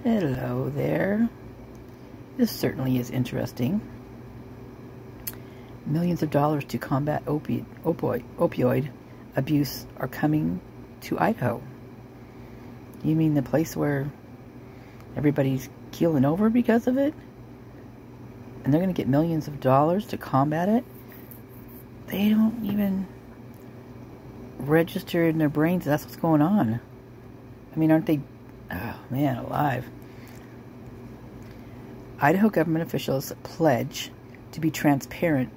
Hello there. This certainly is interesting. Millions of dollars to combat opioid abuse are coming to Idaho. You mean the place where everybody's keeling over because of it? And they're going to get millions of dollars to combat it? They don't even register in their brains that's what's going on. I mean, aren't they... Oh, man, alive. Idaho government officials pledge to be transparent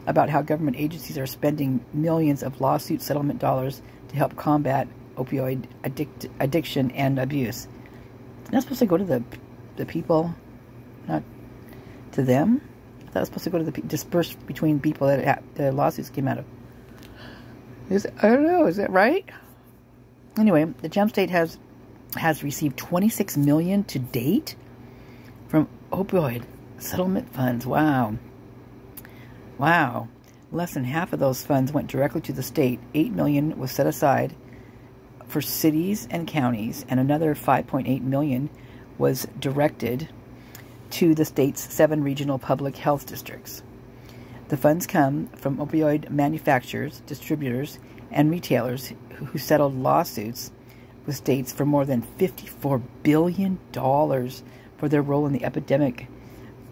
about how government agencies are spending millions of lawsuit settlement dollars to help combat opioid addiction and abuse. It's not supposed to go to the people, not to them. I thought it was supposed to go to the dispersed between people that the lawsuits came out of. I don't know, is that right? Anyway, the Gem State has received $26 million to date from opioid settlement funds. Wow. Less than half of those funds went directly to the state. $8 million was set aside for cities and counties, and another $5.8 million was directed to the state's 7 regional public health districts. The funds come from opioid manufacturers, distributors, and retailers who settled lawsuits with states for more than $54 billion for their role in the epidemic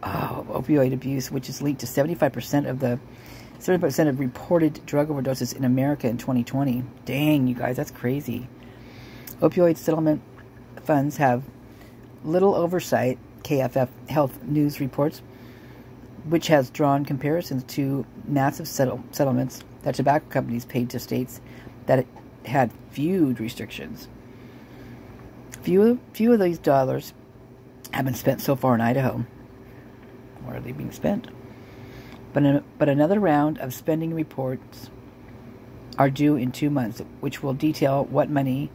of opioid abuse, which is linked to 75% of reported drug overdoses in America in 2020. Dang, you guys, that's crazy. Opioid settlement funds have little oversight, KFF Health News reports, which has drawn comparisons to massive settlements that tobacco companies paid to states that had few restrictions. Few of these dollars have been spent so far in Idaho. Where are they being spent? But another round of spending reports are due in 2 months, which will detail what money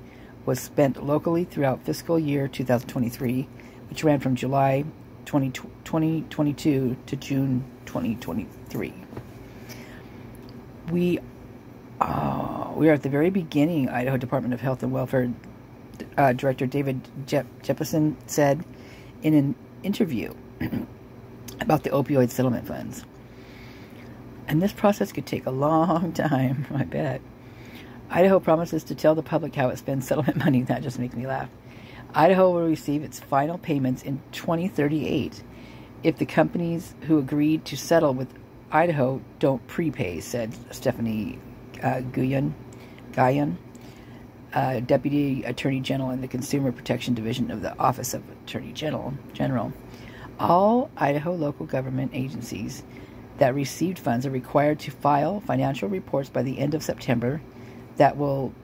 was spent locally throughout fiscal year 2023, which ran from July 2022 to June 2023. We are at the very beginning, Idaho Department of Health and Welfare Director David Jeppesen said in an interview about the opioid settlement funds. And this process could take a long time, I bet. Idaho promises to tell the public how it spends settlement money. That just makes me laugh. Idaho will receive its final payments in 2038 if the companies who agreed to settle with Idaho don't prepay, said Stephanie Guyon, Deputy Attorney General in the Consumer Protection Division of the Office of Attorney General. All Idaho local government agencies that received funds are required to file financial reports by the end of September that will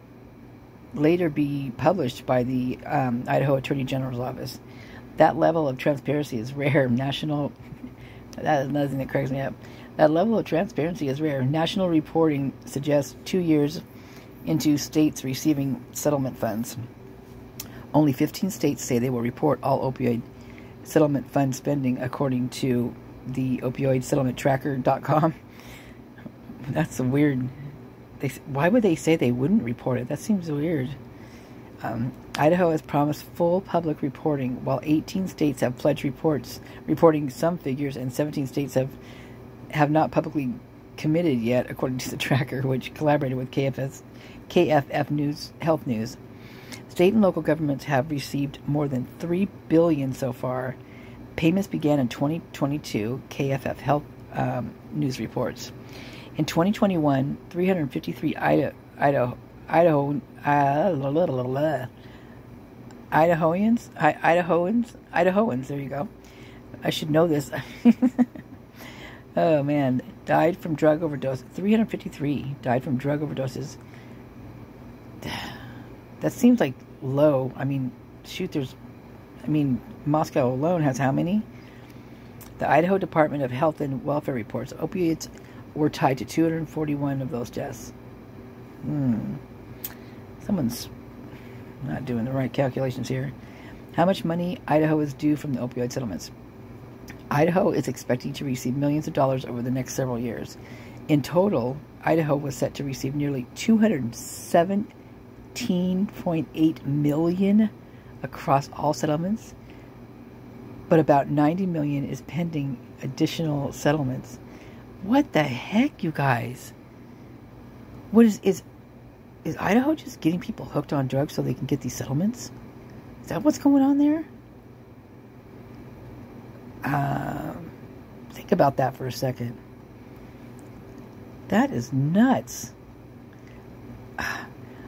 later be published by the Idaho Attorney General's office. That level of transparency is rare. That is another thing that cracks me up. That level of transparency is rare. National reporting suggests 2 years into states receiving settlement funds. Only 15 states say they will report all opioid settlement fund spending, according to the opioidsettlementtracker.com. That's a weird... why would they say they wouldn't report it? That seems weird. Idaho has promised full public reporting, while 18 states have pledged reporting some figures, and 17 states have not publicly committed yet, according to the tracker, which collaborated with KFF News, Health News. State and local governments have received more than $3 billion so far. Payments began in 2022, KFF Health News reports. In 2021, 353 Idahoans, there you go. I should know this. Oh man, died from drug overdose. 353 died from drug overdoses. That seems like low. I mean, shoot, Moscow alone has how many? The Idaho Department of Health and Welfare reports opioids were tied to 241 of those deaths. Someone's not doing the right calculations here. How much money Idaho is due from the opioid settlements? Idaho is expecting to receive millions of dollars over the next several years. In total, Idaho was set to receive nearly $217.8 million across all settlements, but about 90 million is pending additional settlements. What the heck, you guys? What is Idaho just getting people hooked on drugs so they can get these settlements? Is that what's going on there? Think about that for a second. That is nuts.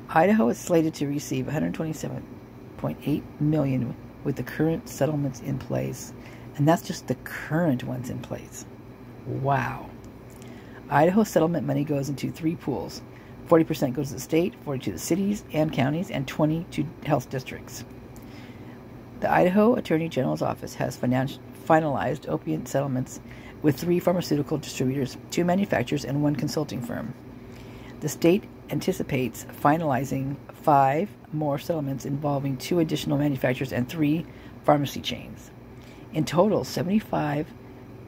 Idaho is slated to receive 127.8 million with the current settlements in place. And that's just the current ones in place. Wow. Idaho settlement money goes into 3 pools. 40% goes to the state, 40% to the cities and counties, and 20% to health districts. The Idaho Attorney General's office has finalized opiate settlements with 3 pharmaceutical distributors, 2 manufacturers, and 1 consulting firm. The state anticipates finalizing 5 more settlements involving 2 additional manufacturers and 3 pharmacy chains. In total, 75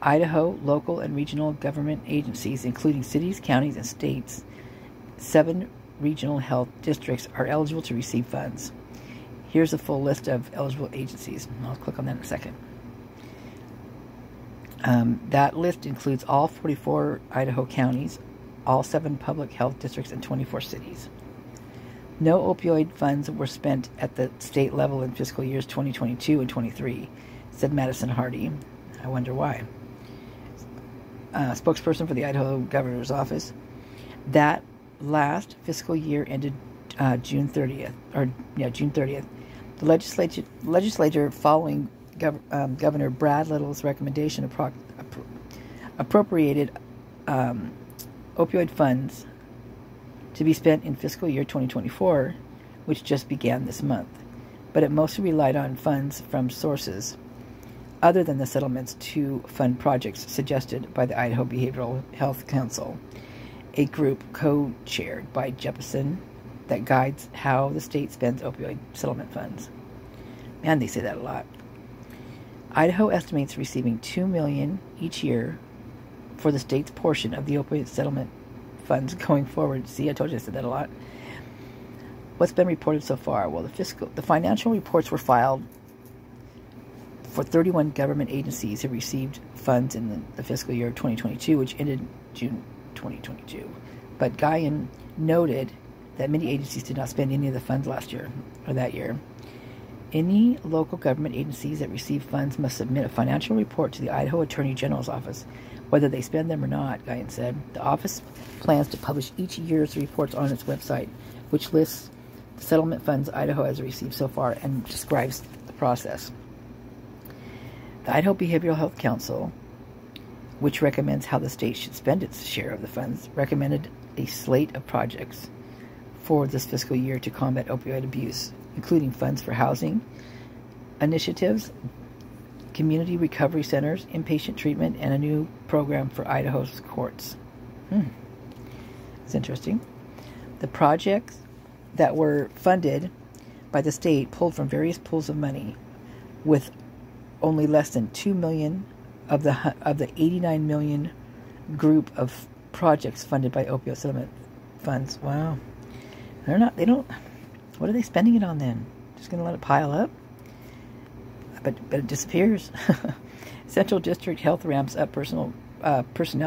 Idaho local and regional government agencies, including cities, counties, and states, 7 regional health districts, are eligible to receive funds. Here's a full list of eligible agencies. I'll click on that in a second. That list includes all 44 Idaho counties, all 7 public health districts, and 24 cities. No opioid funds were spent at the state level in fiscal years 2022 and 23, said Madison Hardy. I wonder why. Spokesperson for the Idaho Governor's Office. That last fiscal year ended June 30th. The legislature, following Governor Brad Little's recommendation, appropriated opioid funds to be spent in fiscal year 2024, which just began this month. But it mostly relied on funds from sources other than the settlements to fund projects suggested by the Idaho Behavioral Health Council, a group co-chaired by Jepson that guides how the state spends opioid settlement funds. Man, they say that a lot. Idaho estimates receiving $2 million each year for the state's portion of the opioid settlement funds going forward. See, I told you I said that a lot. What's been reported so far? Well, the financial reports were filed for 31 government agencies who received funds in the fiscal year of 2022, which ended June 2022. But Guyan noted that many agencies did not spend any of the funds last year or that year. Any local government agencies that receive funds must submit a financial report to the Idaho Attorney General's office, whether they spend them or not, Guyan said. The office plans to publish each year's reports on its website, which lists the settlement funds Idaho has received so far and describes the process. The Idaho Behavioral Health Council, which recommends how the state should spend its share of the funds, recommended a slate of projects for this fiscal year to combat opioid abuse, including funds for housing initiatives, community recovery centers, inpatient treatment, and a new program for Idaho's courts. It's interesting. The projects that were funded by the state pulled from various pools of money, with only less than $2 million of the 89 million group of projects funded by opioid settlement funds. Wow. They don't, what are they spending it on then? Just going to let it pile up? But it disappears. Central District Health ramps up personnel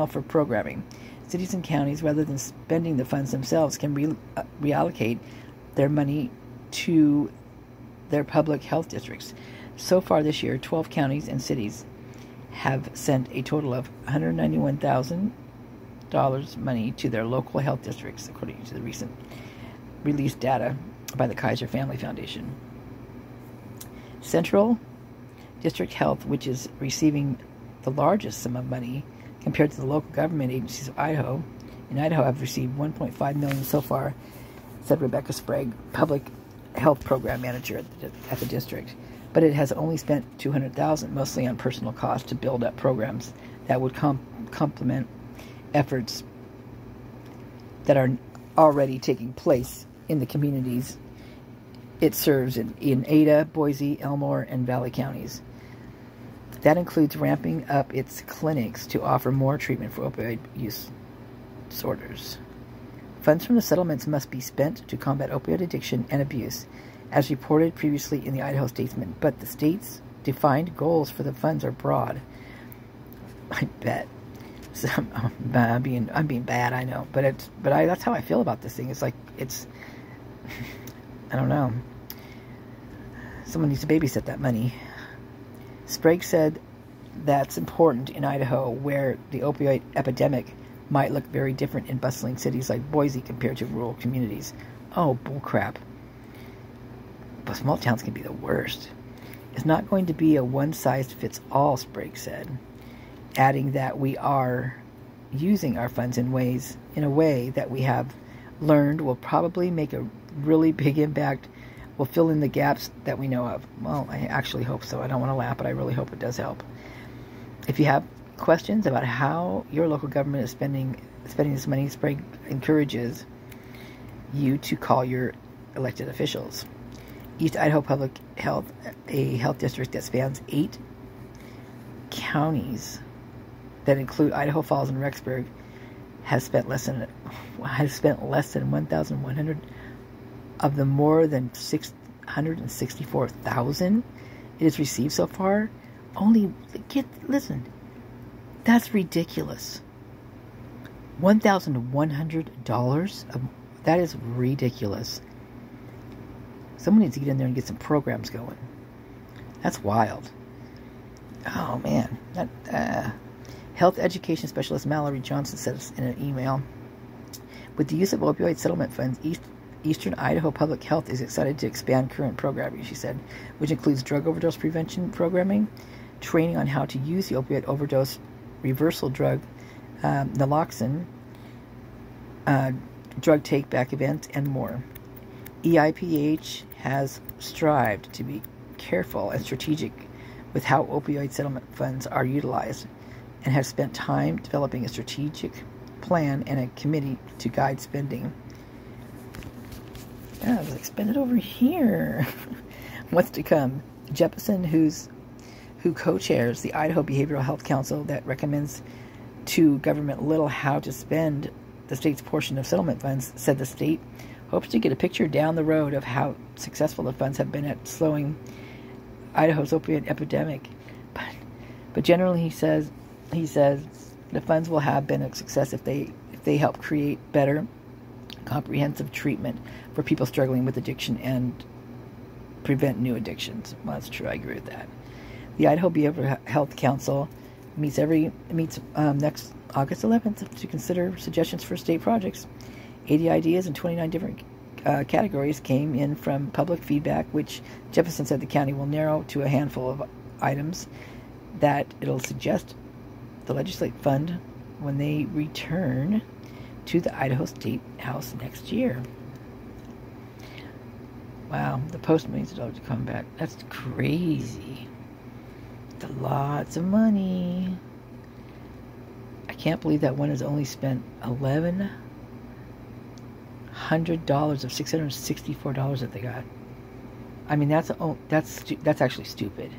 for programming. Cities and counties, rather than spending the funds themselves, can reallocate their money to their public health districts. So far this year, 12 counties and cities have sent a total of $191,000 money to their local health districts, according to the recent released data by the Kaiser Family Foundation. Central District Health, which is receiving the largest sum of money compared to the local government agencies of Idaho, have received $1.5 million so far, said Rebecca Sprague, public health program manager at the district. But it has only spent $200,000, mostly on personal costs, to build up programs that would complement efforts that are already taking place in the communities it serves in Ada, Boise, Elmore, and Valley counties. That includes ramping up its clinics to offer more treatment for opioid use disorders. Funds from the settlements must be spent to combat opioid addiction and abuse, as reported previously in the Idaho Statesman. But the state's defined goals for the funds are broad. I bet. So, I'm being bad, I know, but that's how I feel about this thing. It's like I don't know. Someone needs to babysit that money. Sprague said that's important in Idaho, where the opioid epidemic might look very different in bustling cities like Boise compared to rural communities. Oh, bullcrap. But small towns can be the worst. It's not going to be a one-size-fits-all, Sprague said, adding that we are using our funds in a way that we have learned will probably make a really big impact, will fill in the gaps that we know of. Well, I actually hope so. I don't want to laugh, but I really hope it does help. If you have questions about how your local government is spending this money, Sprague encourages you to call your elected officials. East Idaho Public Health, a health district that spans 8 counties that include Idaho Falls and Rexburg, has spent less than 1,100 of the more than 664,000 it has received so far. Listen, that's ridiculous. $1,100? That is ridiculous. Someone needs to get in there and get some programs going. That's wild. Oh, man. Health education specialist Mallory Johnson said in an email, with the use of opioid settlement funds, Eastern Idaho Public Health is excited to expand current programming, she said, which includes drug overdose prevention programming, training on how to use the opioid overdose reversal drug, naloxone, drug take-back events, and more. EIPH has strived to be careful and strategic with how opioid settlement funds are utilized, and has spent time developing a strategic plan and a committee to guide spending. Yeah, I was like, spend it over here. What's to come? Jefferson, who co-chairs the Idaho Behavioral Health Council that recommends to government little how to spend the state's portion of settlement funds, said the state hopes to get a picture down the road of how successful the funds have been at slowing Idaho's opioid epidemic. But generally, he says the funds will have been a success if they help create better, comprehensive treatment for people struggling with addiction and prevent new addictions. Well, that's true. I agree with that. The Idaho Behavioral Health Council meets next August 11th to consider suggestions for state projects. 80 ideas in 29 different categories came in from public feedback, which Jefferson said the county will narrow to a handful of items that it'll suggest the legislative fund when they return to the Idaho State House next year. Wow, the post means to come back. That's crazy. That's lots of money. I can't believe that one has only spent $1,100 of $664 that they got. I mean, that's actually stupid,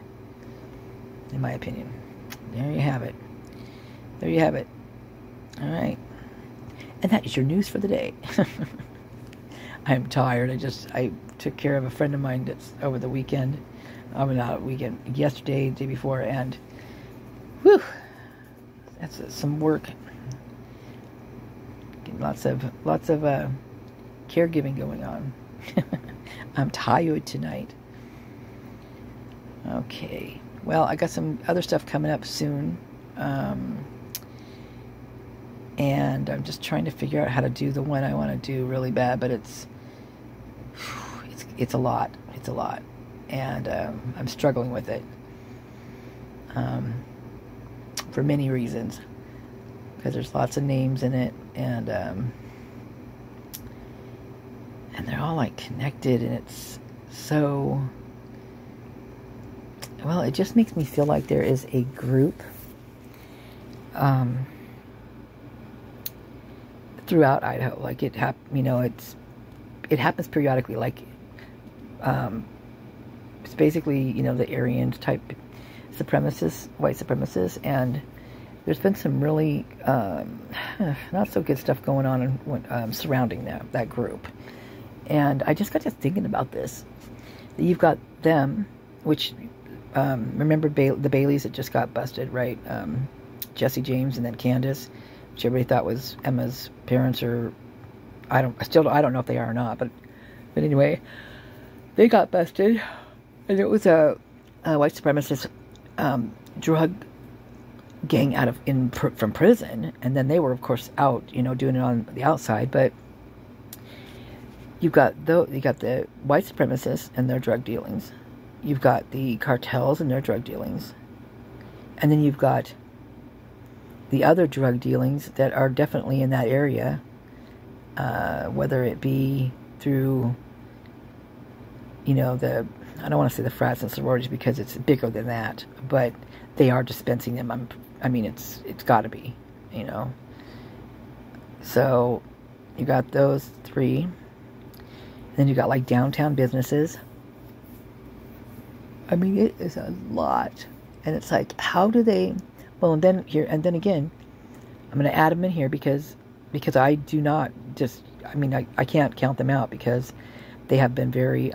in my opinion. There you have it. There you have it. All right. And that is your news for the day. I'm tired. I took care of a friend of mine that's over the weekend. Yesterday, the day before, and whew, that's some work. Lots of caregiving going on. I'm tired tonight. Okay. Well, I got some other stuff coming up soon. And I'm just trying to figure out how to do the one I want to do really bad, but it's a lot. It's a lot. And I'm struggling with it. For many reasons. Because there's lots of names in it, and they're all like connected, and it's so, well, it just makes me feel like there is a group throughout Idaho. Like it happens periodically. Like it's basically, the Aryan type supremacists, white supremacists, and there's been some really not so good stuff going on surrounding that group. And I just got to thinking about this. You've got them, which, remember the Baileys that just got busted, right? Jesse James and then Candace, which everybody thought was Emma's parents, or I don't know if they are or not, but anyway, they got busted, and it was a white supremacist drug gang from prison, and then they were, of course, out, doing it on the outside. But you got the white supremacists and their drug dealings, you've got the cartels and their drug dealings, and then you've got the other drug dealings that are definitely in that area, whether it be through, I don't want to say the frats and sororities because it's bigger than that, but they are dispensing them. It's got to be, So you got those three. And then you got like downtown businesses. It is a lot, and it's like, how do they? Well, and then again, I'm going to add them in here because I do not just. I can't count them out because they have been very. They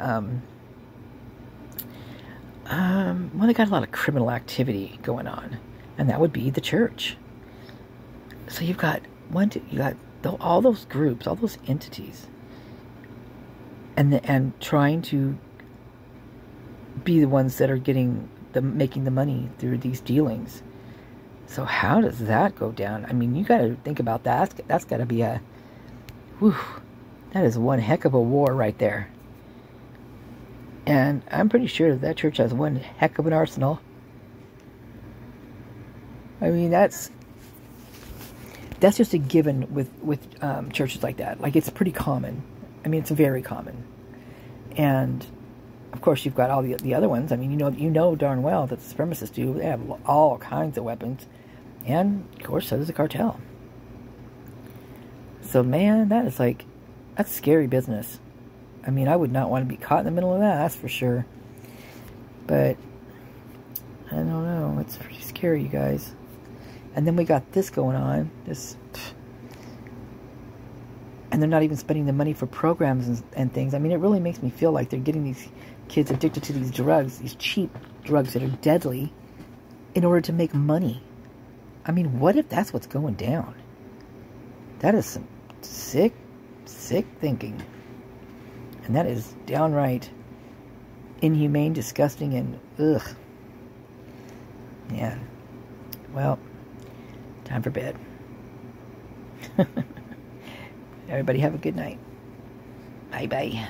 got a lot of criminal activity going on, and that would be the church. So you've got all those groups, all those entities, and trying to be the ones that are making the money through these dealings. So how does that go down? You got to think about that. That's got to be that is one heck of a war right there. And I'm pretty sure that church has one heck of an arsenal. That's just a given with churches like that. Like, it's pretty common. It's very common. And of course, you've got all the other ones. You know darn well that the supremacists do. They have all kinds of weapons, and of course, so does the cartel. So, man, that's scary business. I would not want to be caught in the middle of that, that's for sure. But, I don't know. It's pretty scary, you guys. And then we got this going on. And they're not even spending the money for programs and things. It really makes me feel like they're getting these kids addicted to these drugs, these cheap drugs that are deadly, in order to make money. What if that's what's going down? That is some sick thinking. And that is downright inhumane, disgusting, and ugh. Yeah. Well, time for bed. Everybody have a good night. Bye-bye.